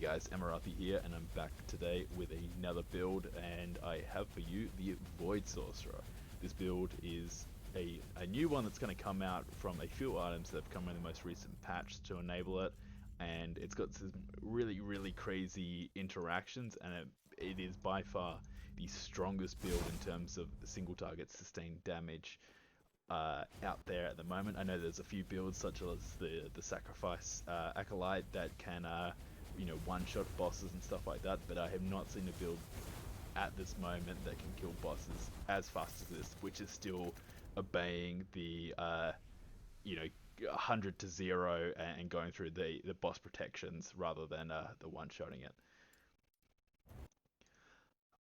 guys, Amarathi here, and I'm back today with another build, and I have for you the Void Sorcerer. This build is a new one that's going to come out from a few items that have come in the most recent patch to enable it, and it's got some really crazy interactions, and it is by far the strongest build in terms of single target sustained damage out there at the moment. I know there's a few builds such as the Sacrifice Acolyte that can one-shot bosses and stuff like that, but I have not seen a build at this moment that can kill bosses as fast as this, which is still obeying the 100 to 0 and going through the boss protections rather than the one-shotting it.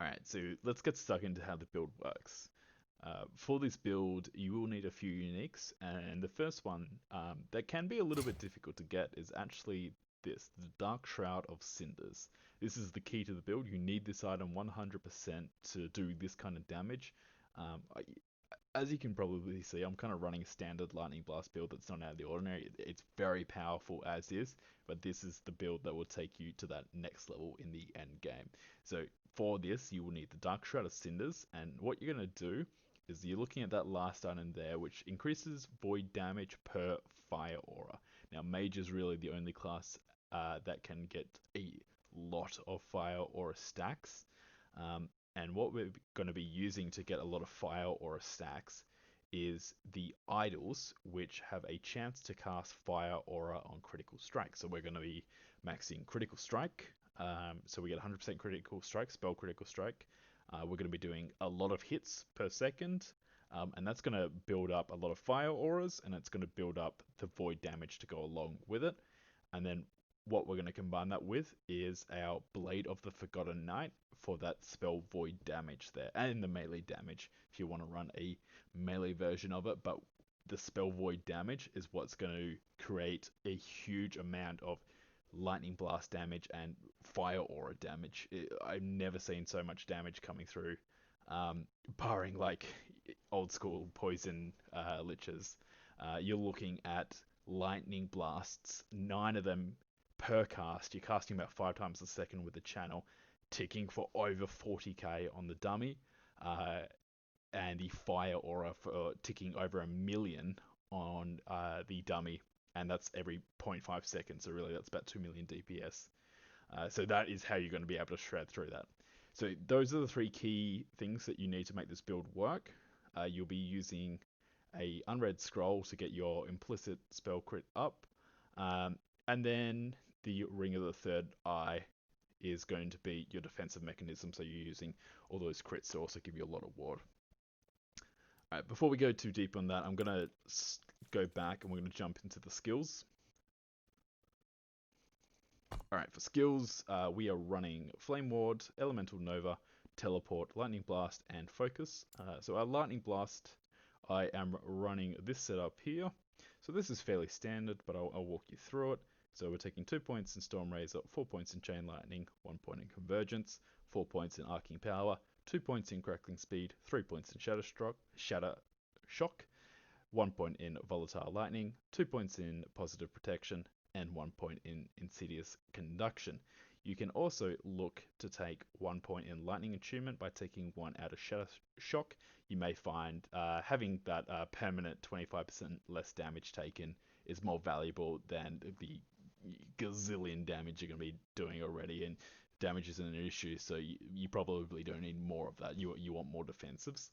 Alright, so let's get stuck into how the build works. For this build, you will need a few uniques, and the first one that can be a little bit difficult to get is actually the Dark Shroud of Cinders. This is the key to the build. You need this item 100% to do this kind of damage. As you can probably see, I'm kind of running a standard Lightning Blast build that's not out of the ordinary. It's very powerful as is, but this is the build that will take you to that next level in the end game. So for this, you will need the Dark Shroud of Cinders, and what you're going to do is you're looking at that last item there, which increases void damage per fire aura. Now, Mage is really the only class that can get a lot of fire aura stacks. And what we're going to be using to get a lot of fire aura stacks is the idols, which have a chance to cast fire aura on critical strike. So we're going to be maxing critical strike. So we get 100% critical strike, spell critical strike. We're going to be doing a lot of hits per second, and that's going to build up a lot of fire auras, and it's going to build up the void damage to go along with it. And then what we're going to combine that with is our Blade of the Forgotten Knight for that spell void damage there, and the melee damage if you want to run a melee version of it. But the spell void damage is what's going to create a huge amount of lightning blast damage and fire aura damage. I've never seen so much damage coming through, barring like old school poison liches. You're looking at lightning blasts, 9 of them per cast. You're casting about 5 times a second with the channel, ticking for over 40k on the dummy, and the fire aura for ticking over 1 million on the dummy, and that's every 0.5 seconds, so really that's about 2 million DPS. So that is how you're going to be able to shred through that. So those are the 3 key things that you need to make this build work. You'll be using a unread scroll to get your implicit spell crit up, and then the Ring of the Third Eye is going to be your defensive mechanism, so you're using all those crits to also give you a lot of ward. Alright, before we go too deep on that, I'm going to go back and we're going to jump into the skills. Alright, for skills, we are running Flame Ward, Elemental Nova, Teleport, Lightning Blast, and Focus. So our Lightning Blast, I am running this setup here. So this is fairly standard, but I'll walk you through it. So we're taking 2 points in Storm Razor, 4 points in Chain Lightning, 1 point in Convergence, 4 points in Arcing Power, 2 points in Crackling Speed, 3 points in Shatter Shock, 1 point in Volatile Lightning, 2 points in Positive Protection, and 1 point in Insidious Conduction. You can also look to take 1 point in Lightning Attunement by taking 1 out of Shatter Shock. You may find having that permanent 25% less damage taken is more valuable than the gazillion damage you're going to be doing already, and damage isn't an issue, so you probably don't need more of that. You want more defensives.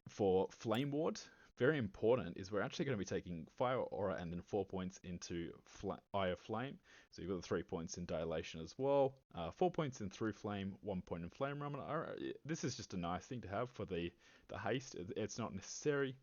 For Flame Ward, very important, is we're actually going to be taking Fire Aura and then 4 points into Eye of Flame. So you've got the 3 points in Dilation as well, 4 points in Through Flame, 1 point in Flame Remnant. This is just a nice thing to have for the haste. It's not necessary.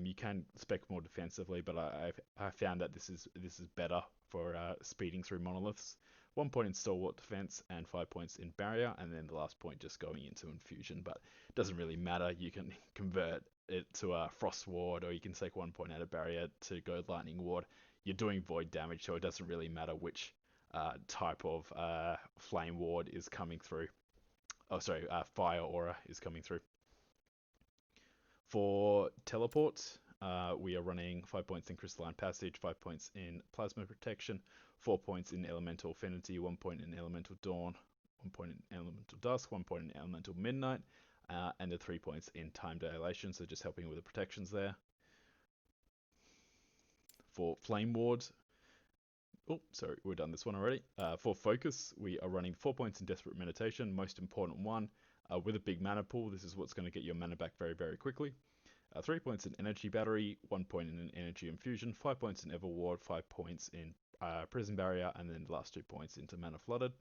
You can spec more defensively, but I found that this is better for speeding through monoliths. 1 point in Stalwart Defense and 5 points in Barrier, and then the last point just going into Infusion, but it doesn't really matter. You can convert it to a Frost Ward, or you can take 1 point out of Barrier to go Lightning Ward. You're doing void damage, so it doesn't really matter which type of Flame Ward is coming through. Oh, sorry, Fire Aura is coming through. For Teleport, we are running 5 points in Crystalline Passage, 5 points in Plasma Protection, 4 points in Elemental Affinity, 1 point in Elemental Dawn, 1 point in Elemental Dusk, 1 point in Elemental Midnight, and the 3 points in Time Dilation, so just helping with the protections there. For Flame Ward, oh, sorry, we've done this one already. For Focus, we are running 4 points in Desperate Meditation, most important one. With a big mana pool, this is what's going to get your mana back very, very quickly. 3 points in Energy Battery, 1 point in Energy Infusion, 5 points in Everward, 5 points in Prison Barrier, and then the last 2 points into Mana Flooded.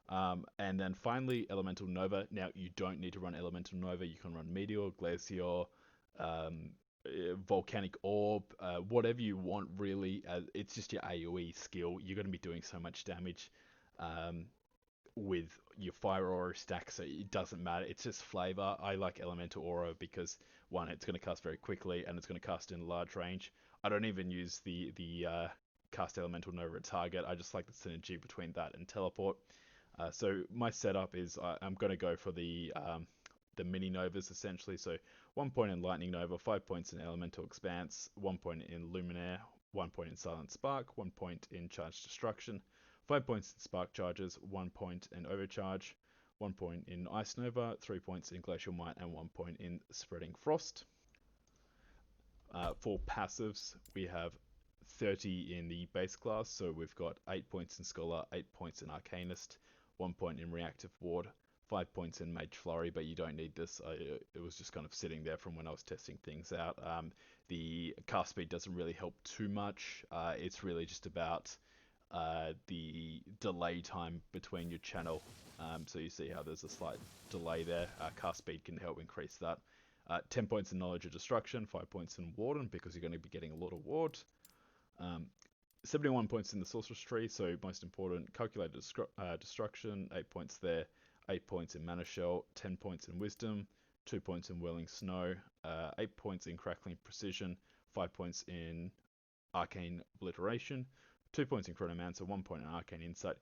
And then finally, Elemental Nova. Now, you don't need to run Elemental Nova. You can run Meteor, Glacier, Volcanic Orb, whatever you want, really. It's just your AoE skill. You're going to be doing so much damage with your Fire Aura stack, so it doesn't matter. It's just flavor. I like Elemental Aura because, one, it's going to cast very quickly, and it's going to cast in a large range. I don't even use the cast Elemental Nova at target. I just like the synergy between that and Teleport. So my setup is I'm going to go for the mini Novas, essentially. So 1 point in Lightning Nova, 5 points in Elemental Expanse, 1 point in Luminaire, 1 point in Silent Spark, 1 point in Charge Destruction, 5 points in Spark Charges, 1 point in Overcharge, 1 point in Ice Nova, 3 points in Glacial Might, and 1 point in Spreading Frost. For passives, we have 30 in the base class, so we've got 8 points in Scholar, 8 points in Arcanist, 1 point in Reactive Ward, 5 points in Mage Flurry, but you don't need this. It was just kind of sitting there from when I was testing things out. The cast speed doesn't really help too much. It's really just about the delay time between your channel. So you see how there's a slight delay there. Cast speed can help increase that. 10 points in Knowledge of Destruction, 5 points in Warden because you're going to be getting a lot of ward. 71 points in the Sorcerer's Tree, so most important, Calculated Destruction, 8 points there, 8 points in Mana Shell, 10 points in Wisdom, 2 points in Whirling Snow, 8 points in Crackling Precision, 5 points in Arcane Obliteration, 2 points in Chronomancer, 1 point in Arcane Insight.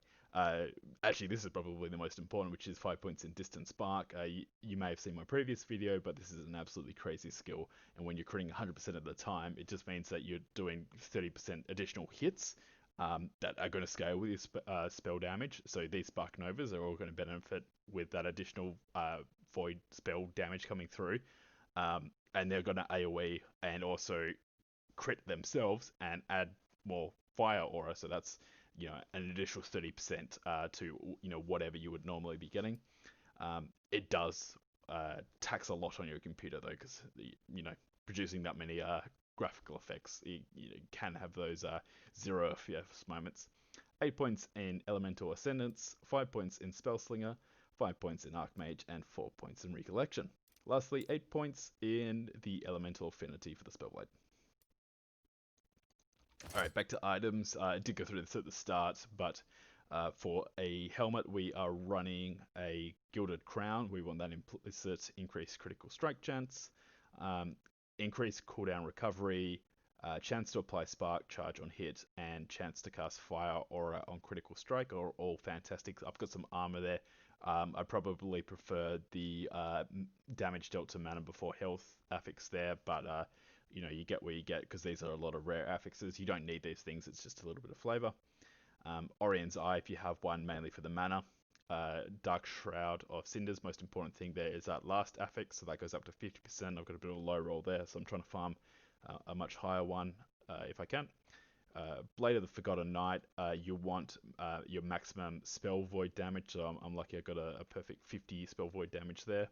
Actually, this is probably the most important, which is 5 points in Distant Spark. You may have seen my previous video, but this is an absolutely crazy skill. And when you're critting 100% of the time, it just means that you're doing 30% additional hits that are going to scale with your spell damage. So these Spark Novas are all going to benefit with that additional Void spell damage coming through. And they're going to AoE and also crit themselves and add more Fire Aura. So that's an additional 30% to whatever you would normally be getting. It does tax a lot on your computer though, because producing that many graphical effects, you can have those 0 FPS moments. 8 points in Elemental Ascendance, 5 points in Spellslinger, 5 points in Archmage, and 4 points in Recollection. Lastly, 8 points in the Elemental Affinity for the Spellblade. Alright, back to items. I did go through this at the start, but for a helmet, we are running a Gilded Crown. We want that implicit increased critical strike chance, increased cooldown recovery, chance to apply Spark Charge on hit, and chance to cast Fire Aura on critical strike are all fantastic. I've got some armor there. I probably prefer the damage dealt to mana before health affix there, but you get where you get because these are a lot of rare affixes. You don't need these things, it's just a little bit of flavor. Orion's Eye, if you have one, mainly for the mana. Dark Shroud of Cinders, most important thing there is that last affix, so that goes up to 50%. I've got a bit of a low roll there, so I'm trying to farm a much higher one if I can. Blade of the Forgotten Knight, you want your maximum spell void damage, so I'm lucky I got a perfect 50 spell void damage there.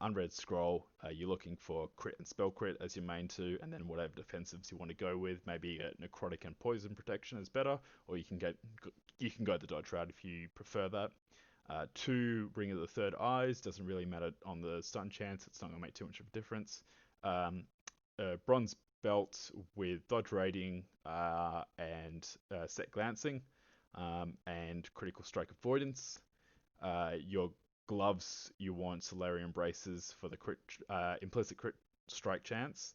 Unread Scroll, you're looking for crit and spell crit as your main two, and then whatever defensives you want to go with. Maybe necrotic and poison protection is better, or you can go the dodge route if you prefer that. 2 Ring of the Third Eyes, doesn't really matter on the stun chance, it's not going to make too much of a difference. Bronze Belt with dodge rating and set glancing, and critical strike avoidance. Your gloves, you want Solarian Braces for the implicit crit strike chance.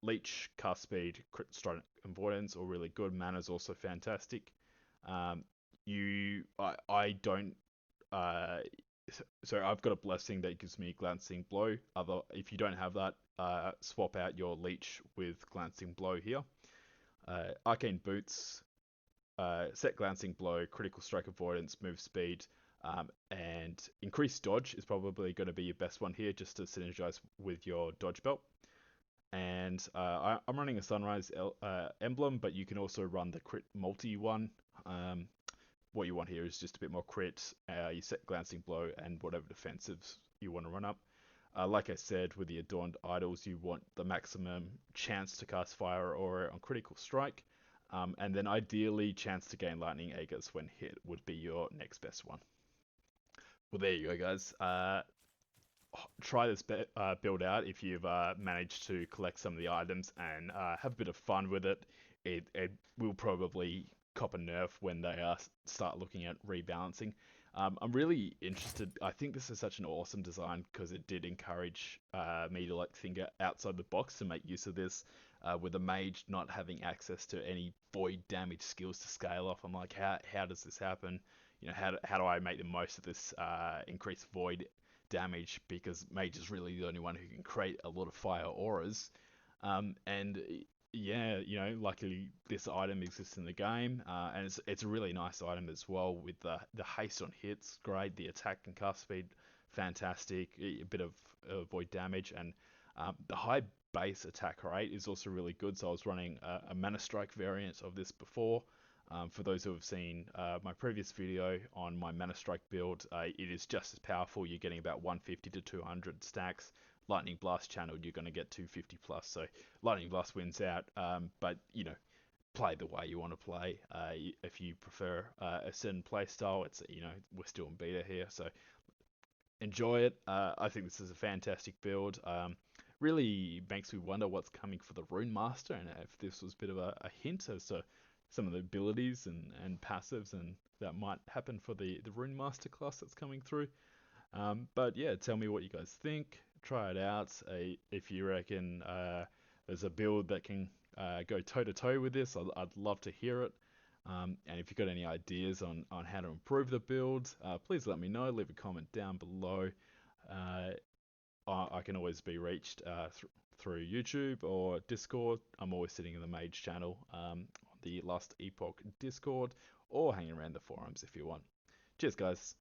Leech, cast speed, crit strike avoidance, all really good. Mana's also fantastic. I don't. So I've got a blessing that gives me glancing blow. If you don't have that, swap out your leech with glancing blow here. Arcane boots, set glancing blow, critical strike avoidance, move speed, and increased dodge is probably going to be your best one here, just to synergize with your dodge belt. And I'm running a Sunrise emblem, but you can also run the crit multi one. What you want here is just a bit more crit. You set glancing blow and whatever defensives you want to run up. Like I said, with the adorned idols, you want the maximum chance to cast fire aura on critical strike, and then ideally chance to gain lightning aegis when hit would be your next best one. Well, there you go, guys. Try this build out if you've managed to collect some of the items and have a bit of fun with it. It will probably cop a nerf when they start looking at rebalancing. I'm really interested. I think this is such an awesome design because it did encourage me to like think outside the box to make use of this. With a mage not having access to any void damage skills to scale off, I'm like, how does this happen? You know, how do I make the most of this increased void damage, because mage is really the only one who can create a lot of fire auras. And yeah, you know, luckily this item exists in the game, and it's a really nice item as well with the haste on hits, great, the attack and cast speed, fantastic, a bit of void damage, and the high base attack rate is also really good. So I was running a Mana Strike variant of this before. For those who have seen my previous video on my Mana Strike build, it is just as powerful. You're getting about 150 to 200 stacks. Lightning Blast channeled, you're going to get 250 plus. So Lightning Blast wins out, but you know, play the way you want to play. If you prefer a certain play style, it's, you know, we're still in beta here, so enjoy it. I think this is a fantastic build. Really makes me wonder what's coming for the Rune Master, and if this was a bit of a hint as to some of the abilities and passives and that might happen for the Rune Master class that's coming through. But yeah, tell me what you guys think. Try it out. If you reckon there's a build that can go toe to toe with this, I'd love to hear it. And if you've got any ideas on how to improve the build, please let me know. Leave a comment down below. I can always be reached through YouTube or Discord. I'm always sitting in the Mage channel, on the Last Epoch Discord, or hanging around the forums if you want. Cheers, guys.